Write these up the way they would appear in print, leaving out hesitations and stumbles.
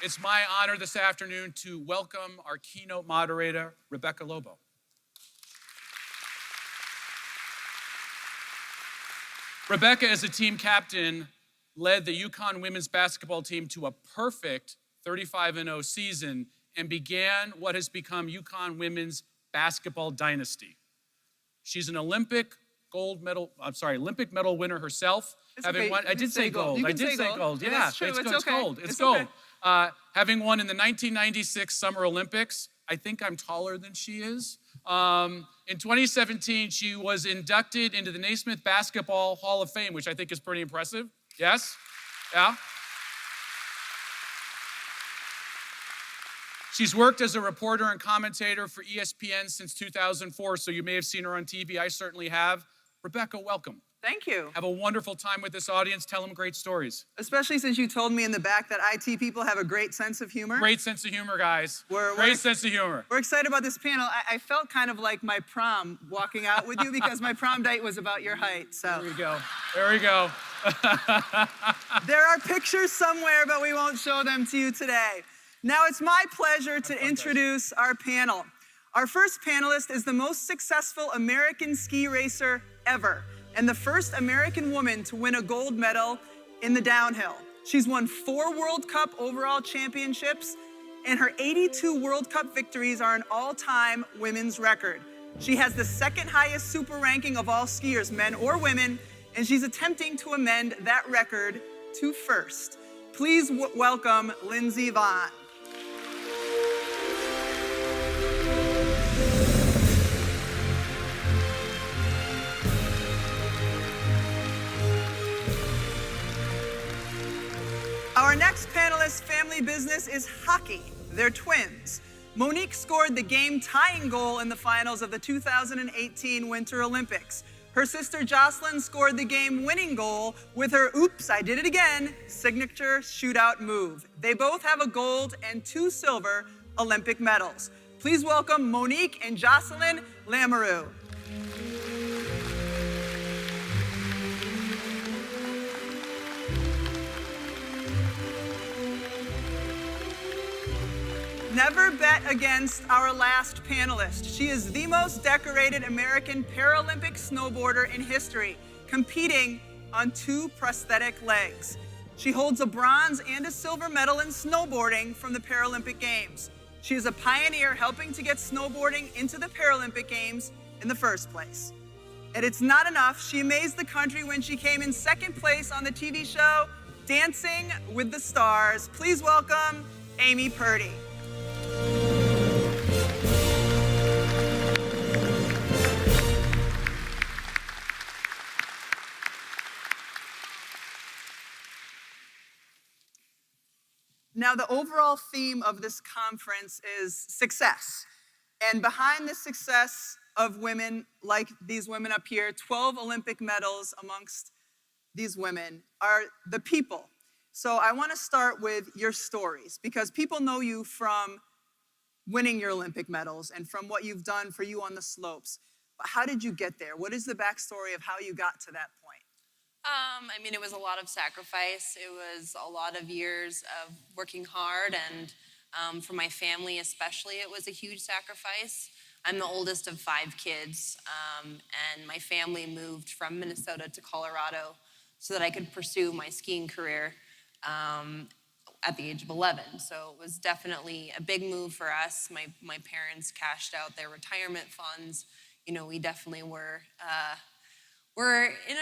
It's my honor this afternoon to welcome our keynote moderator, Rebecca Lobo. Rebecca, as a team captain, led the UConn women's basketball team to a perfect 35-0 season and began what has become UConn women's basketball dynasty. She's an Olympic medal winner herself. I did say gold. Yeah, it's gold. It's gold. Okay. Having won in the 1996 Summer Olympics. I think I'm taller than she is. In 2017, she was inducted into the Naismith Basketball Hall of Fame, which I think is pretty impressive. Yes? Yeah? She's worked as a reporter and commentator for ESPN since 2004, so you may have seen her on TV. I certainly have. Rebecca, welcome. Thank you. Have a wonderful time with this audience. Tell them great stories. Especially since you told me in the back that IT people have a great sense of humor. Great sense of humor, guys. Great sense of humor. We're excited about this panel. I felt kind of like my prom walking out with you because my prom date was about your height, so. There we go. There we go. There are pictures somewhere, but we won't show them to you today. Now it's my pleasure to introduce our panel. Our first panelist is the most successful American ski racer ever, and the first American woman to win a gold medal in the downhill. She's won 4 World Cup overall championships, and her 82 World Cup victories are an all-time women's record. She has the second highest super ranking of all skiers, men or women, and she's attempting to amend that record to first. Please welcome Lindsey Vonn. Our next panelist's family business is hockey. They're twins. Monique scored the game-tying goal in the finals of the 2018 Winter Olympics. Her sister Jocelyne scored the game-winning goal with her "oops, I did it again" signature shootout move. They both have a gold and 2 silver Olympic medals. Please welcome Monique and Jocelyne Lamoureux. Never bet against our last panelist. She is the most decorated American Paralympic snowboarder in history, competing on 2 prosthetic legs. She holds a bronze and a silver medal in snowboarding from the Paralympic Games. She is a pioneer helping to get snowboarding into the Paralympic Games in the first place. And it's not enough. She amazed the country when she came in 2nd place on the TV show Dancing with the Stars. Please welcome Amy Purdy. Now, the overall theme of this conference is success. And behind the success of women like these women up here, 12 Olympic medals amongst these women, are the people. So I want to start with your stories, because people know you from winning your Olympic medals and from what you've done for you on the slopes. But how did you get there? What is the backstory of how you got to that point? I mean, it was a lot of sacrifice. It was a lot of years of working hard, and for my family especially, it was a huge sacrifice. I'm the oldest of 5 kids, and my family moved from Minnesota to Colorado so that I could pursue my skiing career at the age of 11. So it was definitely a big move for us. My parents cashed out their retirement funds. You know, we definitely were in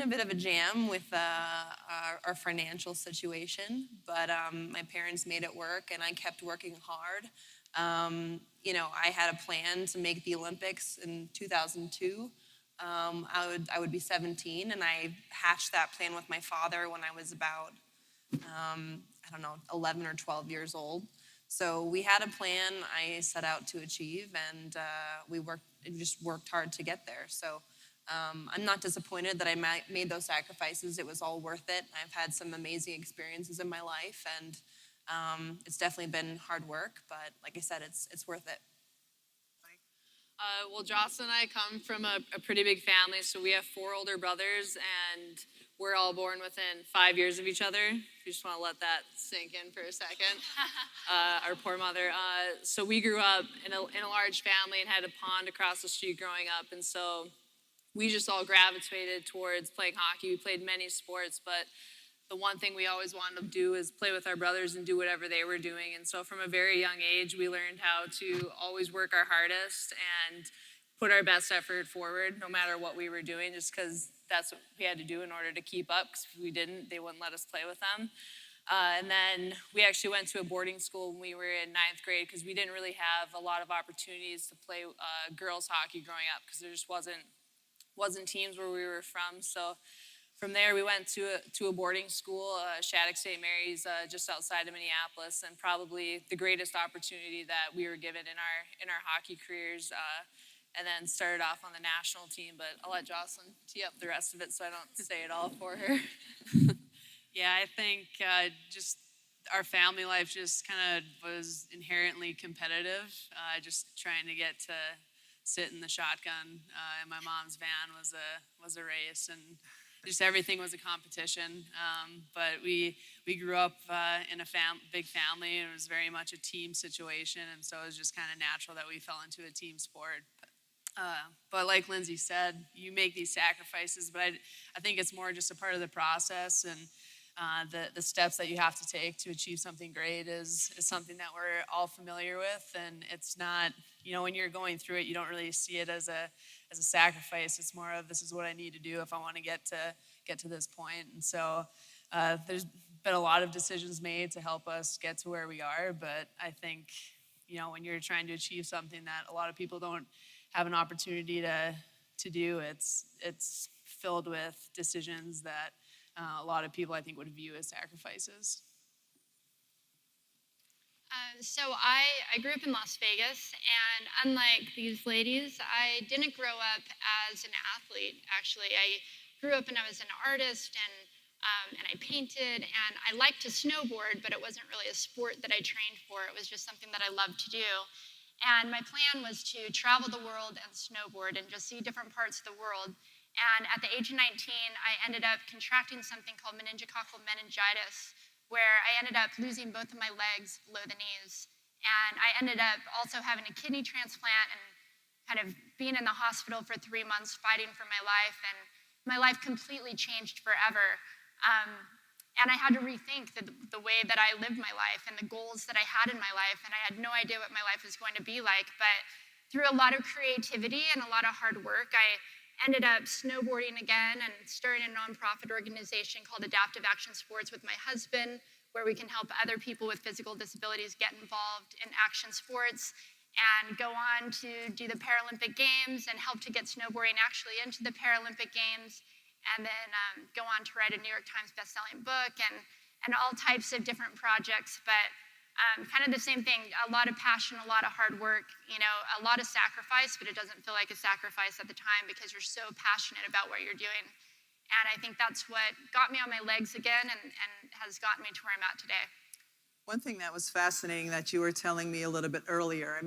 a bit of a jam with our financial situation, but my parents made it work, and I kept working hard. You know, I had a plan to make the Olympics in 2002. I would be 17, and I hatched that plan with my father when I was about, 11 or 12 years old. So we had a plan I set out to achieve, and we just worked hard to get there. So I'm not disappointed that I made those sacrifices. It was all worth it. I've had some amazing experiences in my life, and it's definitely been hard work, but like I said, it's worth it. Well, Jocelyne and I come from a pretty big family, so we have 4 older brothers, and we're all born within 5 years of each other. If you just want to let that sink in for a second. Our poor mother. So we grew up in a large family and had a pond across the street growing up. And so we just all gravitated towards playing hockey. We played many sports, but the one thing we always wanted to do is play with our brothers and do whatever they were doing. And so from a very young age, we learned how to always work our hardest and put our best effort forward, no matter what we were doing, just because that's what we had to do in order to keep up, because if we didn't, they wouldn't let us play with them. And then we actually went to a boarding school when we were in 9th grade, because we didn't really have a lot of opportunities to play girls hockey growing up, because there just wasn't teams where we were from. So from there, we went to a boarding school, Shattuck St. Mary's, just outside of Minneapolis, and probably the greatest opportunity that we were given in our hockey careers. And then started off on the national team, but I'll let Jocelyne tee up the rest of it so I don't say it all for her. Yeah, I think just our family life just kind of was inherently competitive. Just trying to get to sit in the shotgun in my mom's van was a race, and just everything was a competition. But we grew up in a big family, and it was very much a team situation, and so it was just kind of natural that we fell into a team sport. But like Lindsey said, you make these sacrifices, but I think it's more just a part of the process, and the steps that you have to take to achieve something great is something that we're all familiar with. And it's not, when you're going through it, you don't really see it as a sacrifice. It's more of, this is what I need to do if I want to get to this point. And so there's been a lot of decisions made to help us get to where we are. But I think, when you're trying to achieve something that a lot of people don't have an opportunity to do, it's filled with decisions that a lot of people, I think, would view as sacrifices. So I grew up in Las Vegas, and unlike these ladies, I didn't grow up as an athlete, actually. I grew up and I was an artist, and I painted, and I liked to snowboard, but it wasn't really a sport that I trained for. It was just something that I loved to do. And my plan was to travel the world and snowboard and just see different parts of the world. And at the age of 19, I ended up contracting something called meningococcal meningitis, where I ended up losing both of my legs below the knees. And I ended up also having a kidney transplant and kind of being in the hospital for 3 months fighting for my life. And my life completely changed forever. And I had to rethink the way that I lived my life and the goals that I had in my life. And I had no idea what my life was going to be like. But through a lot of creativity and a lot of hard work, I ended up snowboarding again and starting a nonprofit organization called Adaptive Action Sports with my husband, where we can help other people with physical disabilities get involved in action sports and go on to do the Paralympic Games and help to get snowboarding actually into the Paralympic Games. And then go on to write a New York Times bestselling book and all types of different projects. But kind of the same thing, a lot of passion, a lot of hard work, a lot of sacrifice, but it doesn't feel like a sacrifice at the time because you're so passionate about what you're doing. And I think that's what got me on my legs again and has gotten me to where I'm at today. One thing that was fascinating that you were telling me a little bit earlier,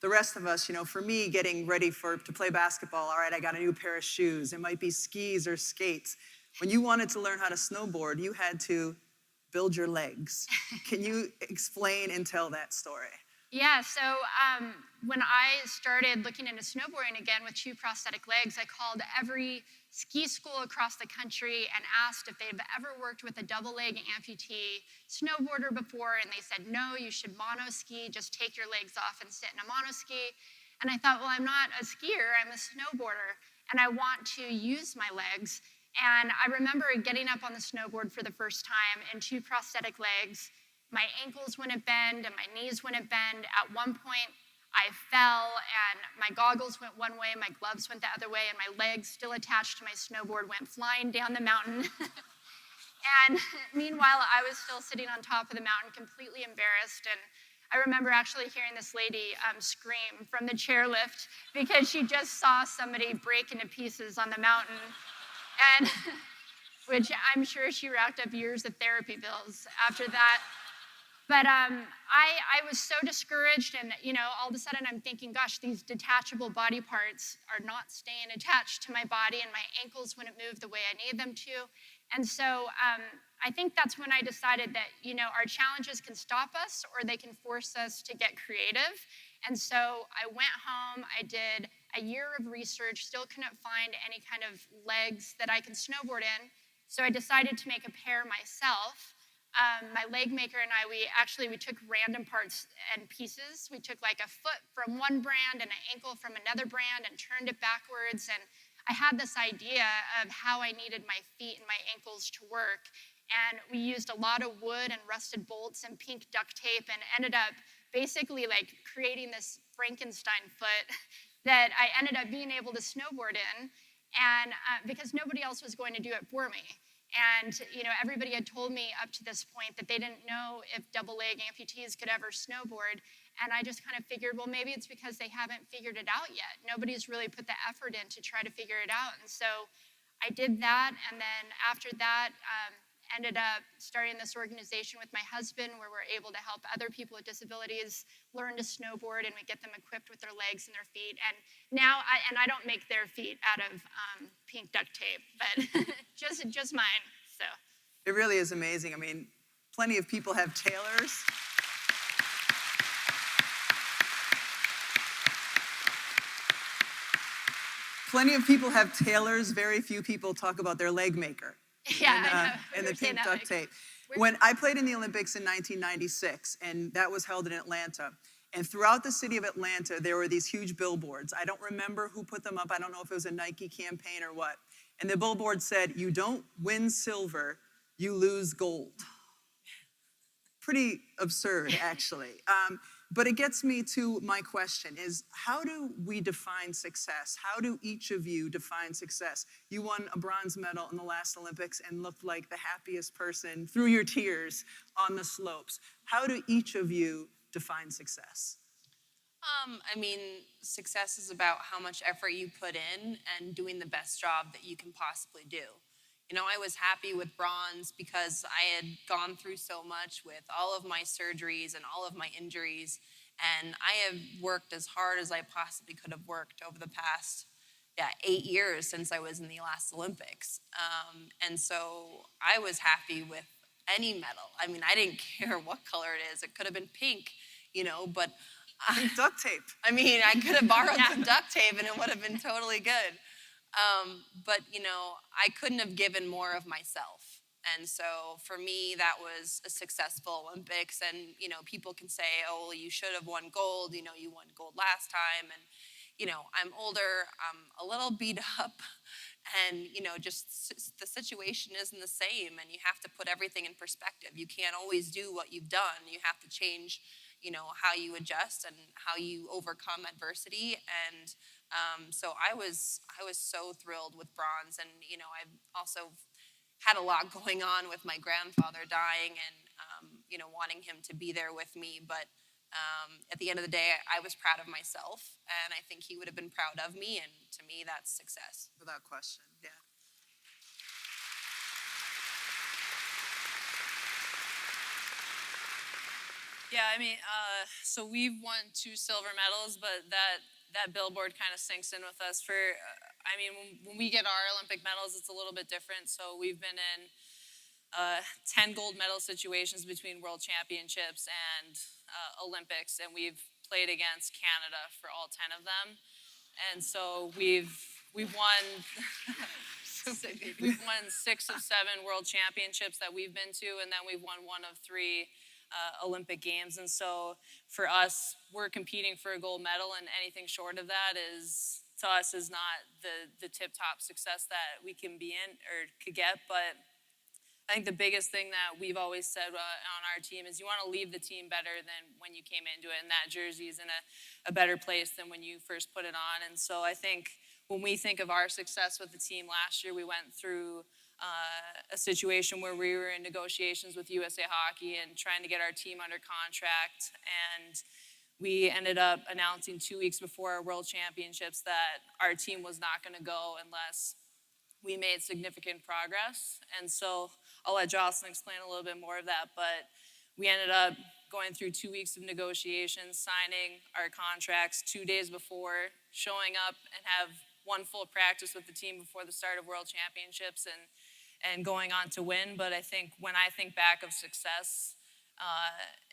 the rest of us, for me, getting ready to play basketball, all right, I got a new pair of shoes. It might be skis or skates. When you wanted to learn how to snowboard, you had to build your legs. Can you explain and tell that story? Yeah, so when I started looking into snowboarding again with 2 prosthetic legs, I called every ski school across the country and asked if they've ever worked with a double-leg amputee snowboarder before, and they said, no, you should mono-ski, just take your legs off and sit in a mono-ski. And I thought, well, I'm not a skier, I'm a snowboarder, and I want to use my legs. And I remember getting up on the snowboard for the first time in 2 prosthetic legs. My ankles wouldn't bend and my knees wouldn't bend. At one point, I fell and my goggles went one way, my gloves went the other way, and my legs, still attached to my snowboard, went flying down the mountain. And meanwhile, I was still sitting on top of the mountain, completely embarrassed. And I remember actually hearing this lady scream from the chairlift because she just saw somebody break into pieces on the mountain. And which I'm sure she racked up years of therapy bills after that. But I was so discouraged, and all of a sudden I'm thinking, gosh, these detachable body parts are not staying attached to my body, and my ankles wouldn't move the way I need them to. And so I think that's when I decided that, our challenges can stop us or they can force us to get creative. And so I went home, I did a year of research, still couldn't find any kind of legs that I can snowboard in. So I decided to make a pair myself. My leg maker and I, we took random parts and pieces. We took like a foot from one brand and an ankle from another brand and turned it backwards. And I had this idea of how I needed my feet and my ankles to work. And we used a lot of wood and rusted bolts and pink duct tape and ended up basically like creating this Frankenstein foot that I ended up being able to snowboard in, and because nobody else was going to do it for me. And everybody had told me up to this point that they didn't know if double leg amputees could ever snowboard. And I just kind of figured, well, maybe it's because they haven't figured it out yet. Nobody's really put the effort in to try to figure it out. And so I did that, and then after that, ended up starting this organization with my husband where we're able to help other people with disabilities learn to snowboard, and we get them equipped with their legs and their feet. And now, I don't make their feet out of pink duct tape, but just mine, so. It really is amazing. I mean, plenty of people have tailors. Plenty of people have tailors. Very few people talk about their leg maker. Yeah, and the pink duct tape. When I played in the Olympics in 1996, and that was held in Atlanta, and throughout the city of Atlanta, there were these huge billboards. I don't remember who put them up. I don't know if it was a Nike campaign or what. And the billboard said, "You don't win silver, you lose gold." Pretty absurd, actually. But it gets me to my question is, how do we define success? How do each of you define success? You won a bronze medal in the last Olympics and looked like the happiest person through your tears on the slopes. How do each of you define success? Success is about how much effort you put in and doing the best job that you can possibly do. I was happy with bronze because I had gone through so much with all of my surgeries and all of my injuries, and I have worked as hard as I possibly could have worked over the past 8 years since I was in the last Olympics. And so I was happy with any medal. I didn't care what color it is. It could have been pink, but Pink duct tape. I could have borrowed some duct tape and it would have been totally good. But I couldn't have given more of myself. And so for me, that was a successful Olympics. And, people can say, oh, well, you should have won gold. You won gold last time. And, I'm older, I'm a little beat up. And, just the situation isn't the same. And you have to put everything in perspective. You can't always do what you've done. You have to change, how you adjust and how you overcome adversity. And so I was so thrilled with bronze, and I've also had a lot going on with my grandfather dying, and wanting him to be there with me. But at the end of the day, I was proud of myself, and I think he would have been proud of me. And to me, that's success. Without question, yeah. Yeah, so we've won 2 silver medals, but that billboard kind of sinks in with us when we get our Olympic medals, it's a little bit different. So we've been in 10 gold medal situations between World Championships and Olympics, and we've played against Canada for all 10 of them. And so we've won we've won 6 of 7 World Championships that we've been to, and then we've won 1 of 3 Olympic Games. And so for us, we're competing for a gold medal, and anything short of that is, to us, is not the tip-top success that we can be in or could get. But I think the biggest thing that we've always said on our team is you want to leave the team better than when you came into it, and that jersey is in a better place than when you first put it on. And so I think when we think of our success with the team last year, we went through a situation where we were in negotiations with USA Hockey and trying to get our team under contract, and we ended up announcing 2 weeks before our World Championships that our team was not going to go unless we made significant progress. And so I'll let Jocelyne explain a little bit more of that, but we ended up going through 2 weeks of negotiations, signing our contracts 2 days before, showing up and have one full practice with the team before the start of World Championships, and and going on to win. But I think when I think back of success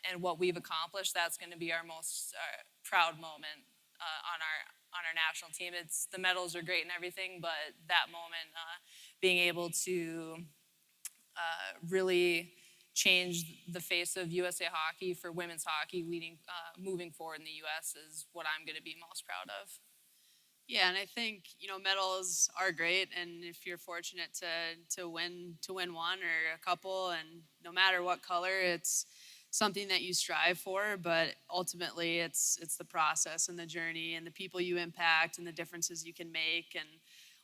and what we've accomplished, that's going to be our most proud moment on our national team. It's the medals are great and everything, but that moment, being able to really change the face of USA hockey for women's hockey, moving forward in the U.S. is what I'm going to be most proud of. Yeah, and I think medals are great, and if you're fortunate to win one or a couple, and no matter what color, it's something that you strive for. But ultimately, it's the process and the journey and the people you impact and the differences you can make, and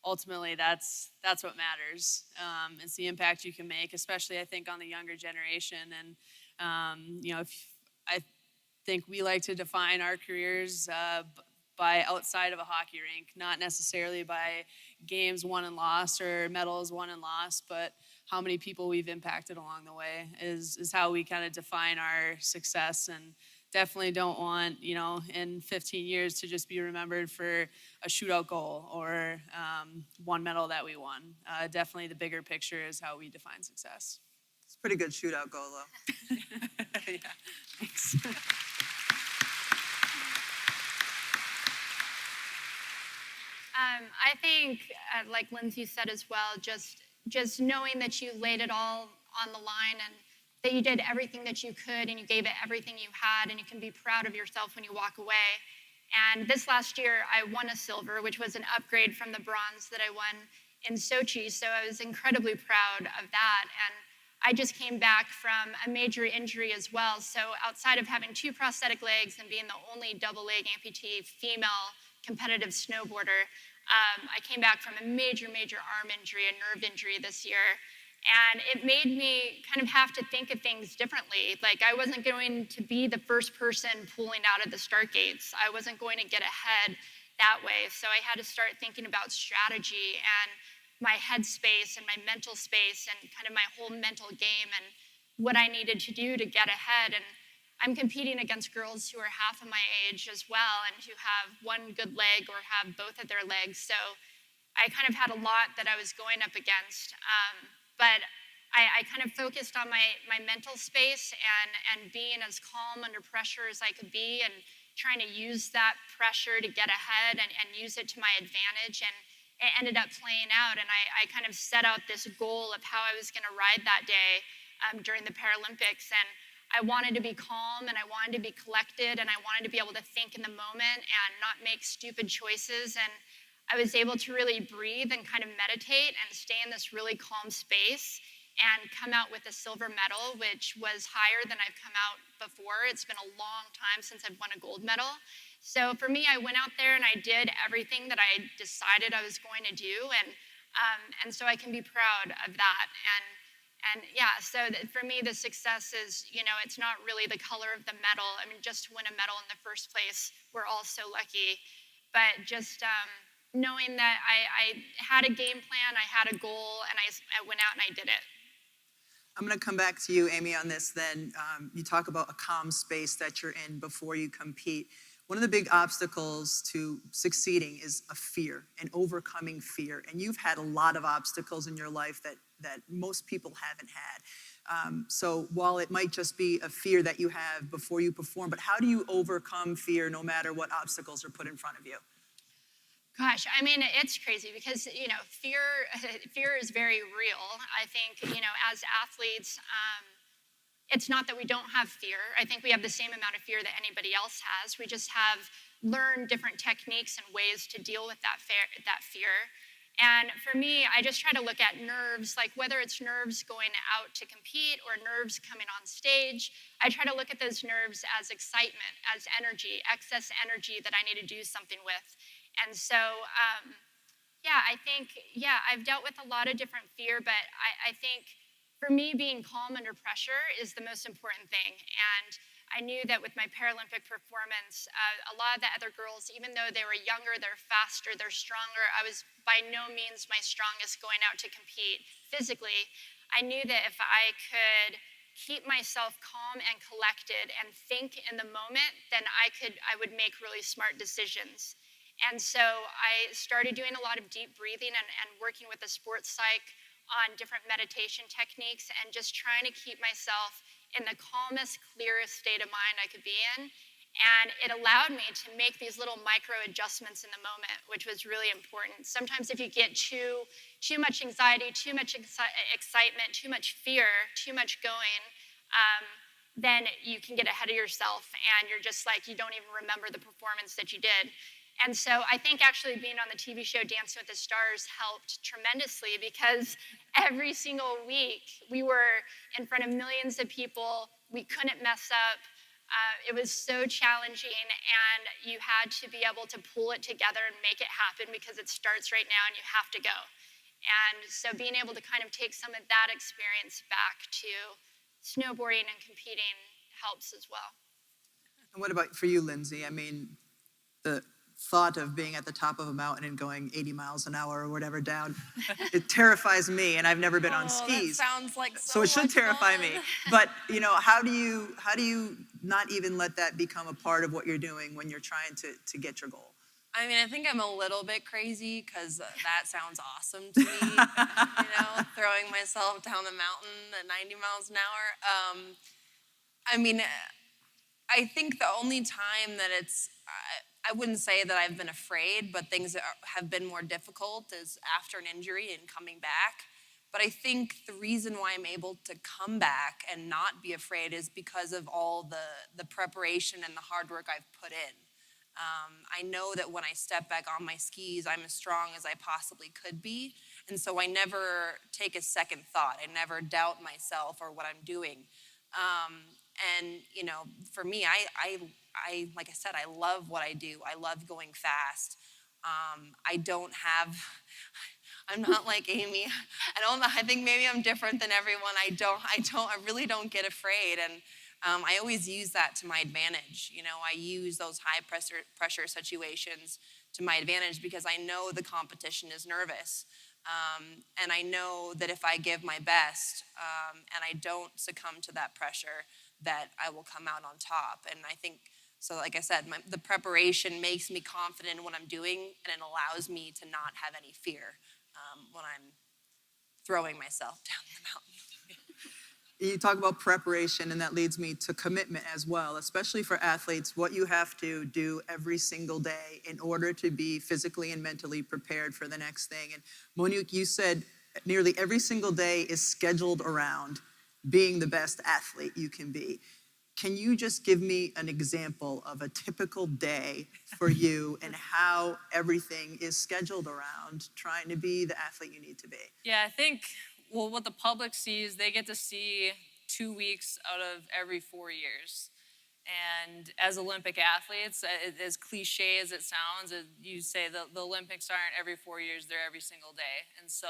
ultimately that's what matters. It's the impact you can make, especially I think on the younger generation. And I think we like to define our careers by outside of a hockey rink, not necessarily by games won and lost or medals won and lost, but how many people we've impacted along the way is how we kind of define our success. And definitely don't want, in 15 years to just be remembered for a shootout goal or one medal that we won. Definitely the bigger picture is how we define success. It's a pretty good shootout goal, though. Yeah, thanks. I think, like Lindsey said as well, just knowing that you laid it all on the line and that you did everything that you could and you gave it everything you had, and you can be proud of yourself when you walk away. And this last year, I won a silver, which was an upgrade from the bronze that I won in Sochi, so I was incredibly proud of that. And I just came back from a major injury as well, so outside of having 2 prosthetic legs and being the only double leg amputee female competitive snowboarder, I came back from a major arm injury, a nerve injury this year. And it made me kind of have to think of things differently. Like, I wasn't going to be the first person pulling out of the start gates. I wasn't going to get ahead that way. So I had to start thinking about strategy and my headspace and my mental space and kind of my whole mental game and what I needed to do to get ahead. And I'm competing against girls who are half of my age as well and who have one good leg or have both of their legs. So I kind of had a lot that I was going up against. But I kind of focused on my mental space and being as calm under pressure as I could be and trying to use that pressure to get ahead and use it to my advantage. And it ended up playing out. And I kind of set out this goal of how I was going to ride that day during the Paralympics. And I wanted to be calm and I wanted to be collected and I wanted to be able to think in the moment and not make stupid choices. And I was able to really breathe and kind of meditate and stay in this really calm space and come out with a silver medal, which was higher than I've come out before. It's been a long time since I've won a gold medal. So for me, I went out there and I did everything that I decided I was going to do. And so I can be proud of that. And yeah, so for me, the success is, it's not really the color of the medal. I mean, just to win a medal in the first place, we're all so lucky. But just knowing that I had a game plan, I had a goal, and I went out and I did it. I'm going to come back to you, Amy, on this then. You talk about a calm space that you're in before you compete. One of the big obstacles to succeeding is a fear and overcoming fear. And you've had a lot of obstacles in your life that most people haven't had. So while it might just be a fear that you have before you perform, but how do you overcome fear no matter what obstacles are put in front of you? Gosh, I mean, it's crazy because, fear is very real. I think, as athletes, it's not that we don't have fear. I think we have the same amount of fear that anybody else has. We just have learned different techniques and ways to deal with that fear. And for me, I just try to look at nerves, like whether it's nerves going out to compete or nerves coming on stage. I try to look at those nerves as excitement, as energy, excess energy that I need to do something with. And so, I think, I've dealt with a lot of different fear, but I think for me, being calm under pressure is the most important thing. And I knew that with my Paralympic performance, a lot of the other girls, even though they were younger, they're faster, they're stronger, I was by no means my strongest going out to compete physically. I knew that if I could keep myself calm and collected and think in the moment, then I would make really smart decisions. And so I started doing a lot of deep breathing and working with a sports psych on different meditation techniques and just trying to keep myself in the calmest, clearest state of mind I could be in. And it allowed me to make these little micro adjustments in the moment, which was really important. Sometimes if you get too much anxiety, too much excitement, too much fear, too much going, then you can get ahead of yourself and you're just like, you don't even remember the performance that you did. And so I think actually being on the TV show Dancing with the Stars helped tremendously, because every single week we were in front of millions of people. We couldn't mess up. It was so challenging, and you had to be able to pull it together and make it happen, because it starts right now and you have to go. And so being able to kind of take some of that experience back to snowboarding and competing helps as well. And what about for you, Lindsey? I mean, the thought of being at the top of a mountain and going 80 miles an hour or whatever down, it terrifies me, and I've never been on skis. That sounds like so it should terrify me. But you know, how do you not even let that become a part of what you're doing when you're trying to get your goal? I mean, I think I'm a little bit crazy, because that sounds awesome to me, you know, throwing myself down the mountain at 90 miles an hour. I mean, I think the only time that I wouldn't say that I've been afraid, but things that have been more difficult is after an injury and coming back. But I think the reason why I'm able to come back and not be afraid is because of all the preparation and the hard work I've put in. I know that when I step back on my skis, I'm as strong as I possibly could be. And so I never take a second thought. I never doubt myself or what I'm doing. And, you know, for me, I like I said, I love what I do. I love going fast. I'm not like Amy. I think maybe I'm different than everyone. I really don't get afraid. And I always use that to my advantage. You know, I use those high pressure situations to my advantage, because I know the competition is nervous. And I know that if I give my best and I don't succumb to that pressure, that I will come out on top. And I think, so like I said, the preparation makes me confident in what I'm doing, and it allows me to not have any fear when I'm throwing myself down the mountain. You talk about preparation, and that leads me to commitment as well, especially for athletes, what you have to do every single day in order to be physically and mentally prepared for the next thing. And Monique, you said nearly every single day is scheduled around being the best athlete you can be. Can you just give me an example of a typical day for you and how everything is scheduled around trying to be the athlete you need to be? Yeah, I think, well, what the public sees, they get to see 2 weeks out of every 4 years. And as Olympic athletes, as cliche as it sounds, you say the Olympics aren't every 4 years, they're every single day. And so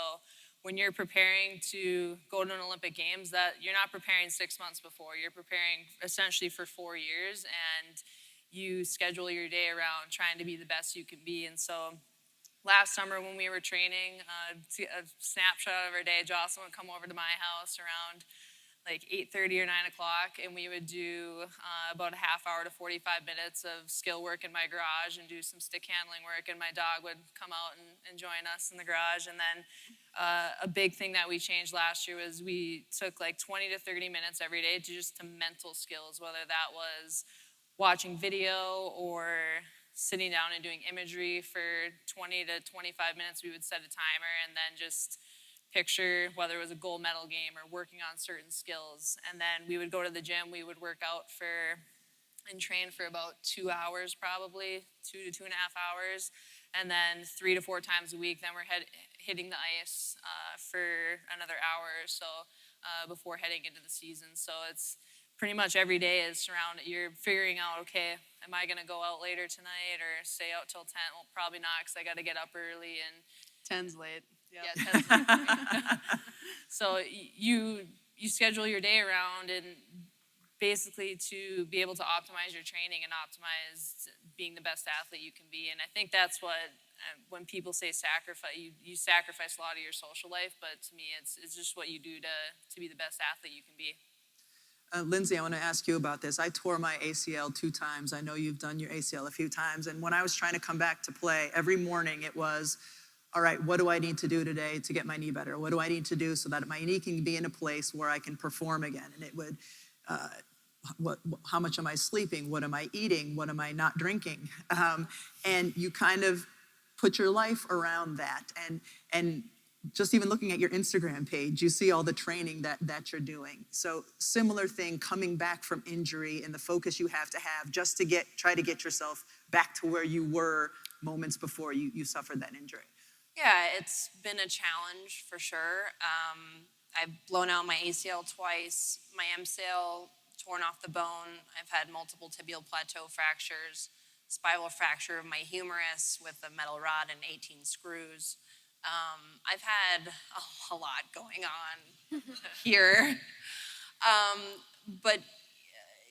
when you're preparing to go to an Olympic Games, that you're not preparing 6 months before, you're preparing essentially for 4 years, and you schedule your day around trying to be the best you can be. And so last summer when we were training, a snapshot of our day, Jocelyne would come over to my house around like 8:30 or 9 o'clock, and we would do about a half hour to 45 minutes of skill work in my garage and do some stick handling work, and my dog would come out and join us in the garage. And then a big thing that we changed last year was we took like 20 to 30 minutes every day to mental skills, whether that was watching video or sitting down and doing imagery for 20 to 25 minutes. We would set a timer and then just picture whether it was a gold medal game or working on certain skills. And then we would go to the gym, we would work out and train for about 2 hours probably, 2 to 2.5 hours. And then 3 to 4 times a week, then we're hitting the ice for another hour or so before heading into the season. So it's pretty much every day is surrounded, you're figuring out, okay, am I gonna go out later tonight or stay out till 10? Well, probably not, because I gotta get up early and 10's late. Yep. Yeah, 10's So you schedule your day around, and basically to be able to optimize your training and optimize being the best athlete you can be. And I think that's what, when people say sacrifice, you sacrifice a lot of your social life, but to me it's just what you do to be the best athlete you can be. Lindsey, I want to ask you about this. I tore my ACL 2 times. I know you've done your ACL a few times. And when I was trying to come back to play, every morning it was, all right, what do I need to do today to get my knee better? What do I need to do so that my knee can be in a place where I can perform again? And it would, how much am I sleeping? What am I eating? What am I not drinking? And you kind of put your life around that. And just even looking at your Instagram page, you see all the training that you're doing. So similar thing, coming back from injury and the focus you have to have just to try to get yourself back to where you were moments before you suffered that injury. Yeah, it's been a challenge for sure. I've blown out my ACL twice, my MCL torn off the bone. I've had multiple tibial plateau fractures, spiral fracture of my humerus with a metal rod and 18 screws. I've had a lot going on here. But